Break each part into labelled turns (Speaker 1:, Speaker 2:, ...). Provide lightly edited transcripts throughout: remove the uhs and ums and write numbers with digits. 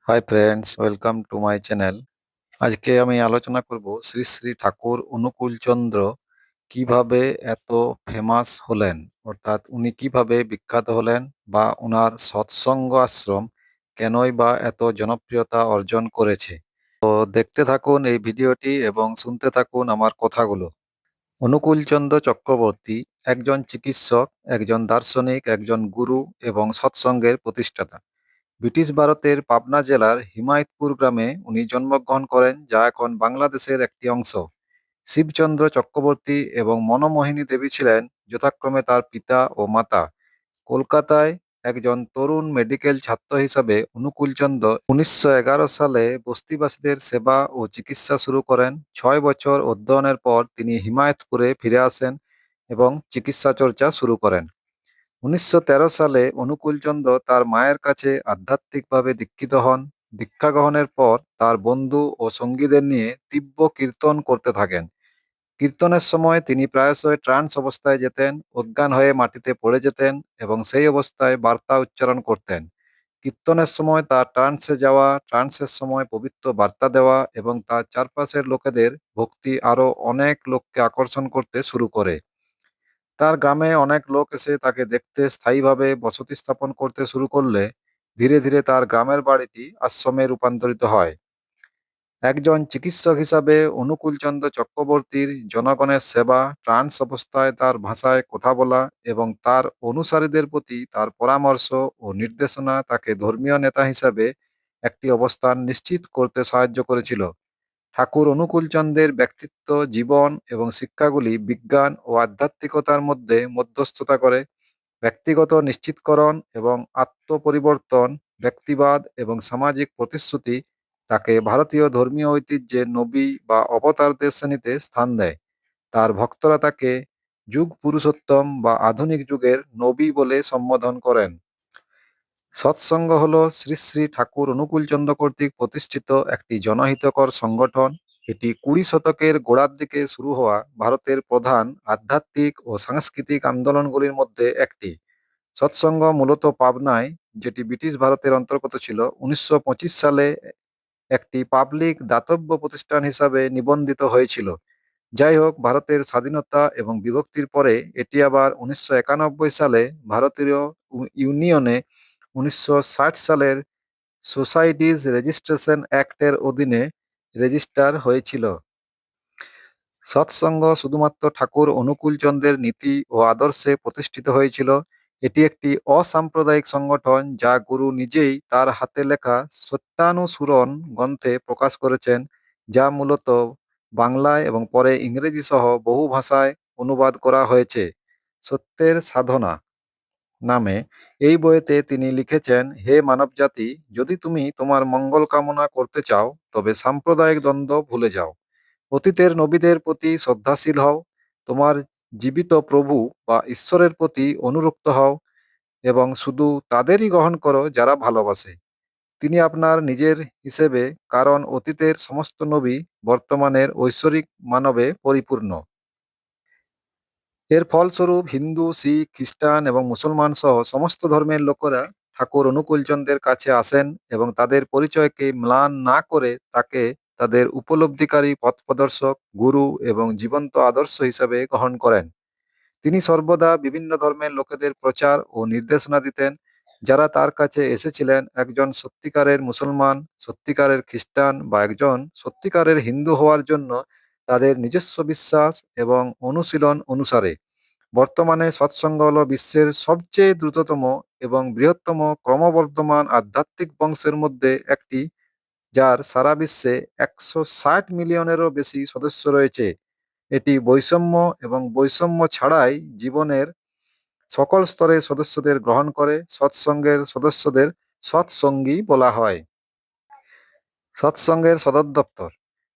Speaker 1: Hi friends, welcome to my channel. আজকে আমি আলোচনা করব শ্রী শ্রী ঠাকুর অনুকূলচন্দ্র কিভাবে এত ফেমাস হলেন, অর্থাৎ উনি কিভাবে বিখ্যাত হলেন বা ওনার সৎসঙ্গ আশ্রম কেনই বা এত জনপ্রিয়তা অর্জন করেছে। তো দেখতে থাকুন এই ভিডিওটি এবং শুনতে থাকুন আমার কথাগুলো। অনুকূলচন্দ্র চক্রবর্তী একজন চিকিৎসক, একজন দার্শনিক, একজন গুরু এবং সৎসঙ্গের প্রতিষ্ঠাতা। ব্রিটিশ ভারতের পাবনা জেলার হিমায়তপুর গ্রামে উনি জন্মগ্রহণ করেন, যা এখন বাংলাদেশের একটি অংশ। শিবচন্দ্র চক্রবর্তী এবং মনমোহিনী দেবী ছিলেন যথাক্রমে তার পিতা ও মাতা। কলকাতায় একজন তরুণ মেডিকেল ছাত্র হিসাবে অনুকূলচন্দ্র 1911 সালে বস্তিবাসীদের সেবা ও চিকিৎসা শুরু করেন। 6 বছর অধ্যয়নের পর তিনি হিমায়তপুরে ফিরে আসেন এবং চিকিৎসা চর্চা শুরু করেন। 1913 সালে অনুকূলচন্দ্র তার মায়ের কাছে আধ্যাত্মিকভাবে দীক্ষিত হন। দীক্ষা গ্রহণের পর তার বন্ধু ও সঙ্গীদের নিয়ে তীব্র কীর্তন করতে থাকেন। কীর্তনের সময় তিনি প্রায়শই ট্রান্স অবস্থায় যেতেন, অজ্ঞান হয়ে মাটিতে পড়ে যেতেন এবং সেই অবস্থায় বার্তা উচ্চারণ করতেন। কীর্তনের সময় তার ট্রান্সে যাওয়া, ট্রান্সের সময় পবিত্র বার্তা দেওয়া এবং তার চারপাশের লোকেদের ভক্তি আরও অনেক লোককে আকর্ষণ করতে শুরু করে। তার গ্রামে অনেক লোক এসে তাকে দেখতে স্থায়ীভাবে বসতি স্থাপন করতে শুরু করলে ধীরে ধীরে তার গ্রামের বাড়িটি আশ্রমে রূপান্তরিত হয়। একজন চিকিৎসক হিসাবে অনুকূলচন্দ্র চক্রবর্তীর জনগণের সেবা, ট্রান্স অবস্থায় তার ভাষায় কথা বলা এবং তার অনুসারীদের প্রতি তার পরামর্শ ও নির্দেশনা তাকে ধর্মীয় নেতা হিসাবে একটি অবস্থান নিশ্চিত করতে সাহায্য করেছিল। ঠাকুর অনুকূলচন্দ্রের ব্যক্তিত্ব, জীবন এবং শিক্ষাগুলি বিজ্ঞান ও আধ্যাত্মিকতার মধ্যে মধ্যস্থতা করে। ব্যক্তিগত নিশ্চিতকরণ এবং আত্মপরিবর্তন, ব্যক্তিবাদ এবং সামাজিক প্রতিশ্রুতি তাকে ভারতীয় ধর্মীয় ঐতিহ্যে নবী বা অবতারদের শ্রেণীতে স্থান দেয়। তার ভক্তরা তাকে যুগ পুরুষোত্তম বা আধুনিক যুগের নবী বলে সম্বোধন করেন। সৎসঙ্গ হল শ্রী শ্রী ঠাকুর অনুকূলচন্দ্র কর্তৃক প্রতিষ্ঠিত একটি জনহিতকর সংগঠন। এটি 20 শতকের গোড়ার দিকে শুরু হওয়া ভারতের প্রধান আধ্যাত্মিক ও সাংস্কৃতিক আন্দোলনগুলির মধ্যে একটি। সৎসঙ্গ মূলত পাবনায়, যেটি ব্রিটিশ ভারতের অন্তর্গত ছিল, 1925 সালে একটি পাবলিক দাতব্য প্রতিষ্ঠান হিসাবে নিবন্ধিত হয়েছিল। যাই হোক, ভারতের স্বাধীনতা এবং বিভক্তির পরে এটি আবার 1991 সালে ভারতীয় ইউনিয়নে 1960 সালের সোসাইটিজ রেজিস্ট্রেশন অ্যাক্টের অধীনে রেজিস্টার হয়েছিল। সৎসঙ্গ শুধুমাত্র ঠাকুর অনুকূলচন্দ্রের নীতি ও আদর্শে প্রতিষ্ঠিত হয়েছিল। এটি একটি অসাম্প্রদায়িক সংগঠন যা গুরু নিজেই তার হাতে লেখা সত্যানুসরণ গ্রন্থে প্রকাশ করেছেন, যা মূলত বাংলায় এবং পরে ইংরেজি সহ বহু ভাষায় অনুবাদ করা হয়েছে। সত্যের সাধনা নামে এই বইতে তিনি লিখেছেন, হে মানবজাতি, যদি তুমি তোমার মঙ্গল কামনা করতে চাও তবে সাম্প্রদায়িক দ্বন্দ্ব ভুলে যাও। অতীতের নবীদের প্রতি শ্রদ্ধাশীল হও, তোমার জীবিত প্রভু বা ঈশ্বরের প্রতি অনুরক্ত হও এবং শুধু তাদেরই গ্রহণ করো যারা ভালোবাসে। তিনি আপনার নিজের হিসেবে, কারণ অতীতের সমস্ত নবী বর্তমানের ঐশ্বরিক মানবে পরিপূর্ণ। এর ফলস্বরূপ হিন্দু, শিখ, খ্রিস্টান এবং মুসলমান সহ সমস্ত ধর্মের লোকেরা ঠাকুর অনুকূলচন্দ্রের কাছে আসেন এবং তাদের পরিচয়কে ম্লান না করে তাকে তাদের উপলব্ধিকারী পথপ্রদর্শক, গুরু এবং জীবন্ত আদর্শ হিসাবে গ্রহণ করেন। তিনি সর্বদা বিভিন্ন ধর্মের লোকেদের প্রচার ও নির্দেশনা দিতেন। যারা তার কাছে এসেছিলেন একজন সত্যিকারের মুসলমান, সত্যিকারের খ্রিস্টান বা একজন সত্যিকারের হিন্দু হওয়ার জন্য তাদের নিজস্ব বিশ্বাস এবং অনুশীলন অনুসারে। বর্তমানে সৎসঙ্গ হল বিশ্বের সবচেয়ে দ্রুততম এবং বৃহত্তম ক্রমবর্ধমান আধ্যাত্মিক বংশের মধ্যে একটি, যার সারা বিশ্বে 160 মিলিয়নেরও বেশি সদস্য রয়েছে। এটি বৈষম্য এবং বৈষম্য ছাড়াই জীবনের সকল স্তরের সদস্যদের গ্রহণ করে। সৎসঙ্গের সদস্যদের সৎসঙ্গী বলা হয়। সৎসঙ্গের সদর দপ্তর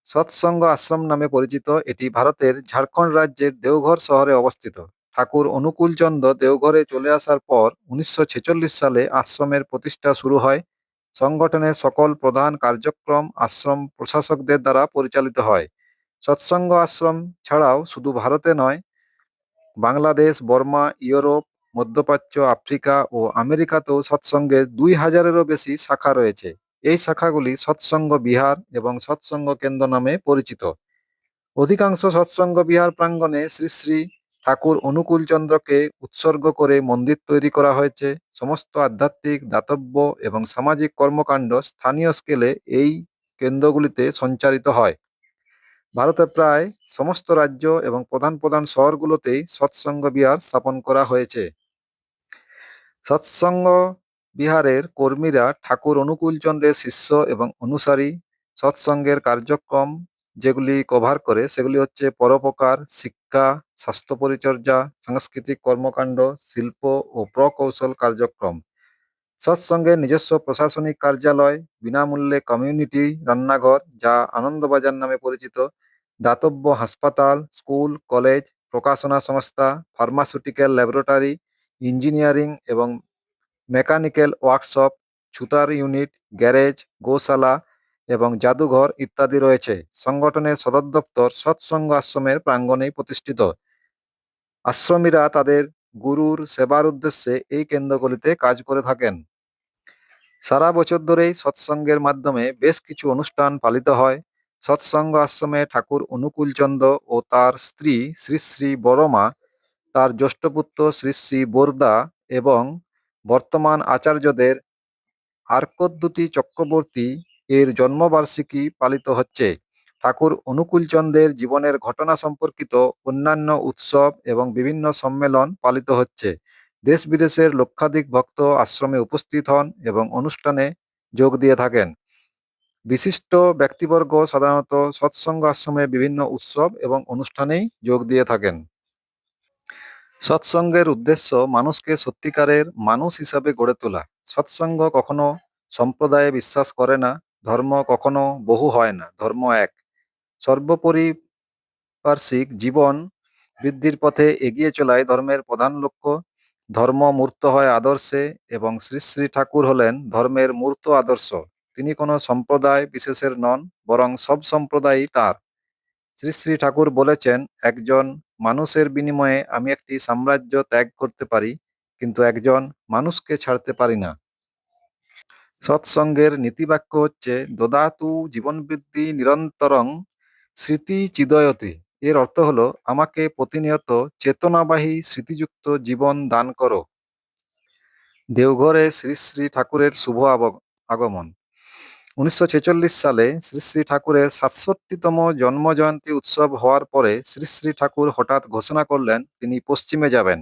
Speaker 1: সৎসঙ্গ আশ্রম নামে পরিচিত। এটি ভারতের ঝাড়খণ্ড রাজ্যের দেওঘর শহরে অবস্থিত। ঠাকুর অনুকূলচন্দ্র দেওঘরে চলে আসার পর 1946 সালে আশ্রমের প্রতিষ্ঠা শুরু হয়। সংগঠনের সকল প্রধান কার্যক্রম আশ্রম প্রশাসকদের দ্বারা পরিচালিত হয়। সৎসঙ্গ আশ্রম ছাড়াও শুধু ভারতে নয়, বাংলাদেশ, বর্মা, ইউরোপ, মধ্যপ্রাচ্য, আফ্রিকা ও আমেরিকাতেও সৎসঙ্গের 2000-এরও বেশি শাখা রয়েছে। এই শাখাগুলি সৎসঙ্গ বিহার এবং সৎসঙ্গ কেন্দ্র নামে পরিচিত। অধিকাংশ সৎসঙ্গ বিহার প্রাঙ্গণে শ্রী শ্রী ঠাকুর অনুকূলচন্দ্রকে উৎসর্গ করে মন্দির তৈরি করা হয়েছে। সমস্ত আধ্যাত্মিক, দাতব্য এবং সামাজিক কর্মকাণ্ড স্থানীয় স্কেলে এই কেন্দ্রগুলিতে সঞ্চালিত হয়। ভারতের প্রায় সমস্ত রাজ্য এবং প্রধান প্রধান শহরগুলোতেই সৎসঙ্গ বিহার স্থাপন করা হয়েছে। সৎসঙ্গ বিহারের কর্মীরা ঠাকুর অনুকূলচন্দ্রের শিষ্য এবং অনুসারী। সৎসঙ্গের কার্যক্রম যেগুলি কভার করে সেগুলি হচ্ছে পরোপকার, শিক্ষা, স্বাস্থ্য পরিচর্যা, সাংস্কৃতিক কর্মকাণ্ড, শিল্প ও প্রকৌশল কার্যক্রম। সৎসঙ্গের নিজস্ব প্রশাসনিক কার্যালয়, বিনামূল্যে কমিউনিটি রান্নাঘর যা আনন্দবাজার নামে পরিচিত, দাতব্য হাসপাতাল, স্কুল, কলেজ, প্রকাশনা সংস্থা, ফার্মাসিউটিক্যাল ল্যাবরেটরি, ইঞ্জিনিয়ারিং এবং মেকানিক্যাল ওয়ার্কশপ, ছুতার ইউনিট, গ্যারেজ, গোশালা এবং জাদুঘর ইত্যাদি রয়েছে। সংগঠনের সদর দপ্তর সৎসঙ্গ আশ্রমের প্রাঙ্গণেই প্রতিষ্ঠিত। আশ্রমীরা তাদের গুরুর সেবার উদ্দেশ্যে এই কেন্দ্রগুলিতে কাজ করে থাকেন। সারা বছর ধরেই সৎসঙ্গের মাধ্যমে বেশ কিছু অনুষ্ঠান পালিত হয়। সৎসঙ্গ আশ্রমে ঠাকুর অনুকূলচন্দ্র ও তার স্ত্রী শ্রী শ্রী বড়মা, তার জ্যেষ্ঠ পুত্র শ্রী শ্রী বোরদা এবং বর্তমান আচার্যদের আর্কদ্যুতি চক্রবর্তী এর জন্মবার্ষিকী পালিত হচ্ছে। ঠাকুর অনুকূলচন্দ্রের জীবনের ঘটনা সম্পর্কিত অন্যান্য উৎসব এবং বিভিন্ন সম্মেলন পালিত হচ্ছে। দেশ বিদেশের লক্ষাধিক ভক্ত আশ্রমে উপস্থিত হন এবং অনুষ্ঠানে যোগ দিয়ে থাকেন। বিশিষ্ট ব্যক্তিবর্গ সাধারণত সৎসঙ্গ আশ্রমে বিভিন্ন উৎসব এবং অনুষ্ঠানেই যোগ দিয়ে থাকেন। সৎসঙ্গের উদ্দেশ্য মানুষকে সত্যিকারের মানুষ হিসাবে গড়ে তোলা। সৎসঙ্গ কখনো সম্প্রদায়ে বিশ্বাস করে না। ধর্ম কখনো বহু হয় না, ধর্ম এক। সর্বোপরি পার্শ্বিক জীবন বৃদ্ধির পথে এগিয়ে চলাই ধর্মের প্রধান লক্ষ্য। ধর্ম মূর্ত হয় আদর্শে এবং শ্রী শ্রী ঠাকুর হলেন ধর্মের মূর্ত আদর্শ। তিনি কোনো সম্প্রদায় বিশেষের নন, বরং সব সম্প্রদায়ই তার। শ্রী শ্রী ঠাকুর বলেছেন, একজন মানুষের বিনিময়ে আমি একটি সাম্রাজ্য ত্যাগ করতে পারি, কিন্তু একজন মানুষকে ছাড়তে পারি না। সৎসঙ্গের নীতিবাক্য হচ্ছে দদাতু জীবনবৃদ্ধি নিরন্তরং স্মৃতি চিদয়তে। এর অর্থ হলো আমাকে প্রতিনিয়ত চেতনাবাহী স্মৃতিযুক্ত জীবন দান করো। দেওঘরে শ্রী শ্রী ঠাকুরের শুভ আগমন। 1946 সালে শ্রী শ্রী ঠাকুরের 67তম জন্মজয়ন্তী উৎসব হওয়ার পরে শ্রী শ্রী ঠাকুর হঠাৎ ঘোষণা করলেন তিনি পশ্চিমে যাবেন।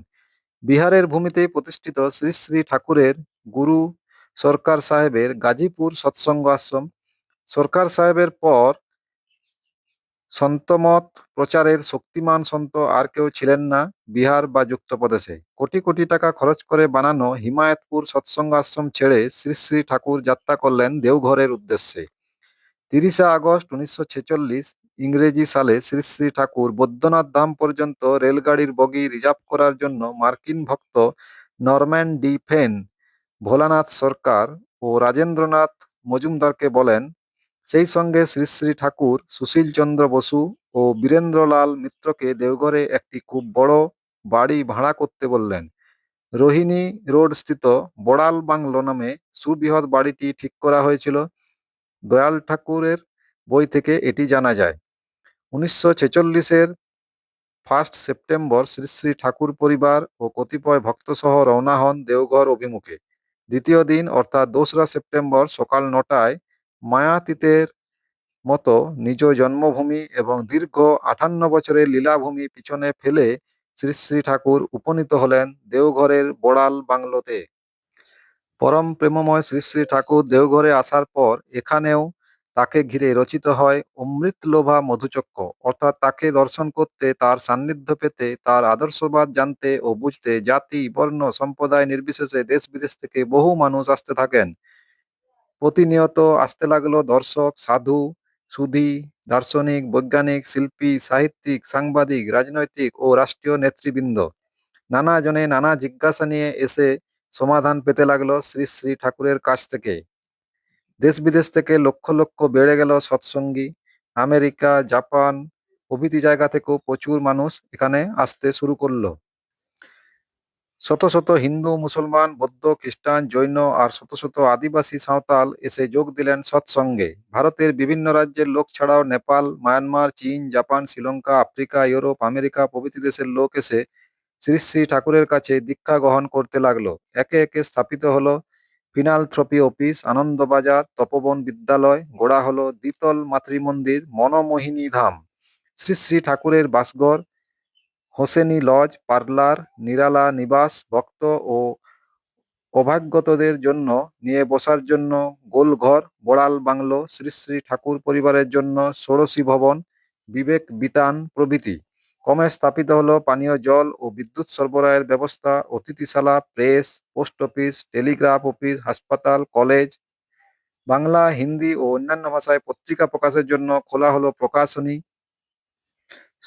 Speaker 1: বিহারের ভূমিতে প্রতিষ্ঠিত শ্রী শ্রী ঠাকুরের গুরু সরকার সাহেবের গাজীপুর সৎসঙ্গ আশ্রম। সরকার সাহেবের পর সন্তমত প্রচারের শক্তিমান সন্ত আর কেউ ছিলেন না বিহার বা যুক্তপ্রদেশে। কোটি কোটি টাকা খরচ করে বানানো হিমায়তপুর সৎসঙ্গ আশ্রম ছেড়ে শ্রী শ্রী ঠাকুর যাত্রা করলেন দেওঘরের উদ্দেশ্যে। 30শে আগস্ট 1946 ইংরেজি সালে শ্রী শ্রী ঠাকুর বৈদ্যনাথ ধাম পর্যন্ত রেলগাড়ির বগি রিজার্ভ করার জন্য মার্কিন ভক্ত নরম্যান ডি ফেন, ভোলানাথ সরকার ও রাজেন্দ্রনাথ মজুমদারকে বলেন। সেই সঙ্গে শ্রী শ্রী ঠাকুর সুশীলচন্দ্র বসু ও বীরেন্দ্রলাল মিত্রকে দেওঘরে একটি খুব বড় বাড়ি ভাড়া করতে বললেন। রোহিণী রোড স্থিত বড়াল বাংলো নামে সুবৃহৎ বাড়িটি ঠিক করা হয়েছিল। দয়াল ঠাকুরের বই থেকে এটি জানা যায়। 1946-এর 1 সেপ্টেম্বর শ্রী শ্রী ঠাকুর পরিবার ও কতিপয় ভক্তসহ রওনা হন দেওঘর অভিমুখে। দ্বিতীয় দিন অর্থাৎ 2রা সেপ্টেম্বর সকাল 9টায় মায়াতীতের মতো নিজ জন্মভূমি এবং দীর্ঘ 58 বছরের লীলাভূমি পিছনে ফেলে শ্রী শ্রী ঠাকুর উপনীত হলেন দেওঘরের বড়াল বাংলোতে। পরম প্রেমময় শ্রী শ্রী ঠাকুর দেওঘরে আসার পর এখানেও তাকে ঘিরে রচিত হয় অমৃতলোভা মধুচক্র, অর্থাৎ তাকে দর্শন করতে, তার সান্নিধ্য পেতে, তার আদর্শবাদ জানতে ও বুঝতে জাতি, বর্ণ, সম্প্রদায় নির্বিশেষে দেশ বিদেশ থেকে বহু মানুষ আসতে থাকেন। প্রতিনিয়ত আসতে লাগলো দর্শক, সাধু, সুধী, দার্শনিক, বৈজ্ঞানিক, শিল্পী, সাহিত্যিক, সাংবাদিক, রাজনৈতিক ও রাষ্ট্রীয় নেতৃবৃন্দ। নানা জনে নানা জিজ্ঞাসা নিয়ে এসে সমাধান পেতে লাগলো শ্রী শ্রী ঠাকুরের কাছ থেকে। দেশ বিদেশ থেকে লক্ষ লক্ষ বেড়ে গেল সৎসঙ্গী। আমেরিকা, জাপান প্রভৃতি জায়গা থেকেও প্রচুর মানুষ এখানে আসতে শুরু করলো। শত শত হিন্দু, মুসলমান, বৌদ্ধ, খ্রিস্টান, জৈন আর শত শত আদিবাসী সাঁওতাল এসে যোগ দিলেন সৎসঙ্গে। ভারতের বিভিন্ন রাজ্যের লোক ছাড়াও নেপাল, মায়ানমার, চীন, Japan, Sri Lanka, Africa, Europe, America প্রভৃতি দেশের লোক এসে শ্রী শ্রী ঠাকুরের কাছে দীক্ষা গ্রহণ করতে লাগলো। একে একে স্থাপিত হলো ফিনালথ্রপি অফিস, আনন্দবাজার, তপবন বিদ্যালয়, গড়া হলো দ্বিতল মাতৃমন্দির, মনমোহিনী ধাম, শ্রী শ্রী ঠাকুরের বাসঘর, হোসেনি লজ, পার্লার, নিরালা নিবাস, ভক্ত ও অভাগ্যতদের জন্য নিয়ে বসার জন্য গোলঘর, বড়াল বাংলো, শ্রী শ্রী ঠাকুর পরিবারের জন্য ষোড়শী ভবন, বিবেক বিতান প্রভৃতি। ক্রমে স্থাপিত হলো পানীয় জল ও বিদ্যুৎ সরবরাহের ব্যবস্থা, অতিথিশালা, press, post office, telegraph office, হাসপাতাল, কলেজ। বাংলা, হিন্দি ও অন্যান্য ভাষায় পত্রিকা প্রকাশের জন্য খোলা হলো প্রকাশনী।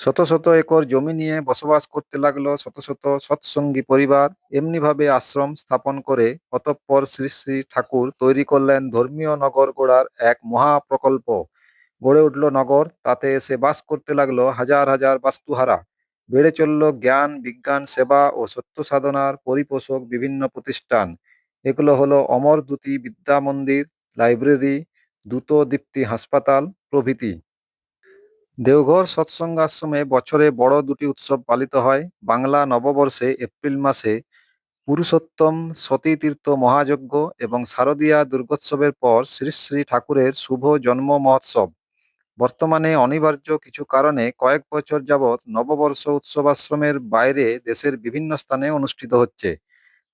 Speaker 1: শত শত একর জমি নিয়ে বসবাস করতে লাগলো শত শত সৎসঙ্গী পরিবার। এমনিভাবে আশ্রম স্থাপন করে অতঃপর শ্রী শ্রী ঠাকুর তৈরি করলেন ধর্মীয় নগর গড়ার এক মহাপ্রকল্প। গড়ে উঠল নগর, তাতে এসে বাস করতে লাগলো হাজার হাজার বাস্তুহারা। বেড়ে চলল জ্ঞান, বিজ্ঞান, সেবা ও সত্য সাধনার পরিপোষক বিভিন্ন প্রতিষ্ঠান। এগুলো হলো অমর দ্যুতি বিদ্যা মন্দির, লাইব্রেরি, দ্যুত দীপ্তি হাসপাতাল প্রভৃতি। দেওঘর সৎসঙ্গ আশ্রমে বছরে বড় দুটি উৎসব পালিত হয়। বাংলা নববর্ষে এপ্রিল মাসে পুরুষোত্তম সতীতীর্থ মহাযজ্ঞ এবং শারদীয়া দুর্গোৎসবের পর শ্রী শ্রী ঠাকুরের শুভ জন্ম মহোৎসব। বর্তমানে অনিবার্য কিছু কারণে কয়েক বছর যাবৎ নববর্ষ উৎসব আশ্রমের বাইরে দেশের বিভিন্ন স্থানে অনুষ্ঠিত হচ্ছে।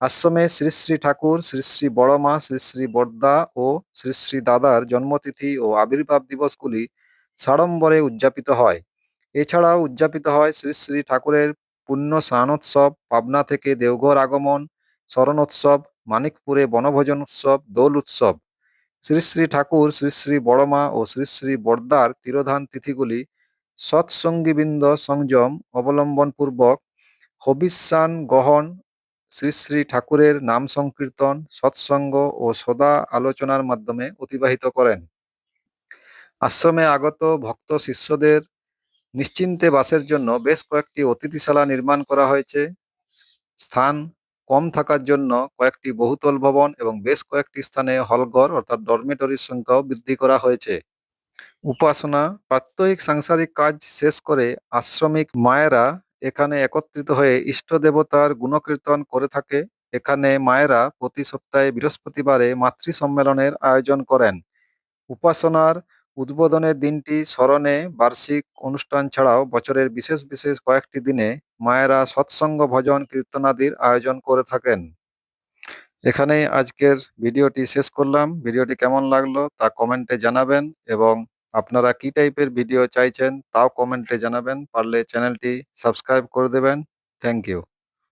Speaker 1: আশ্রমে শ্রী শ্রী ঠাকুর, শ্রী শ্রী বড়মা, শ্রী শ্রী বড়দা ও শ্রী শ্রী দাদার জন্মতিথি ও আবির্ভাব দিবসগুলি সাড়ম্বরে উদযাপিত হয়। এছাড়াও উদযাপিত হয় শ্রী শ্রী ঠাকুরের পুণ্য স্নানোৎসব, পাবনা থেকে দেওঘর আগমন, শরণোৎসব, মানিকপুরে বনভোজন উৎসব, দোল উৎসব। শ্রী শ্রী ঠাকুর, শ্রী শ্রী বড়মা ও শ্রী শ্রী বড়দার তিরোধান তিথিগুলি সৎসঙ্গীবৃন্দ সংযম অবলম্বনপূর্বক হবিষ্যান গ্রহণ, শ্রী শ্রী ঠাকুরের নাম সংকীর্তন, সৎসঙ্গ ও সদা আলোচনার মাধ্যমে অতিবাহিত করেন। আশ্রমে আগত ভক্ত শিষ্যদের নিশ্চিন্তে বাসের জন্য বেশ কয়েকটি অতিথিশালা নির্মাণ করা হয়েছে। স্থান কম থাকার জন্য কয়েকটি বহুতল ভবন এবং বেশ কয়েকটি স্থানে হলঘর অর্থাৎ ডরমেটরির সংখ্যাও বৃদ্ধি করা হয়েছে। উপাসনা, প্রাত্যহিক সাংসারিক কাজ শেষ করে আশ্রমিক মায়েরা এখানে একত্রিত হয়ে ইষ্ট দেবতার গুণকীর্তন করে থাকে। এখানে মায়েরা প্রতি সপ্তাহে বৃহস্পতিবারে মাতৃ সম্মেলনের আয়োজন করেন। উপাসনার উদ্বোধনের দিনটি স্মরণে বার্ষিক অনুষ্ঠান ছাড়াও বছরের বিশেষ বিশেষ কয়েকটি দিনে মায়েরা সৎসঙ্গ ভজন কীর্তনাদির আয়োজন করে থাকেন। এখানেই আজকের ভিডিওটি শেষ করলাম। ভিডিওটি কেমন লাগলো তা কমেন্টে জানাবেন এবং আপনারা কি টাইপের ভিডিও চাইছেন তাও কমেন্টে জানাবেন। পারলে চ্যানেলটি সাবস্ক্রাইব করে দেবেন। Thank you.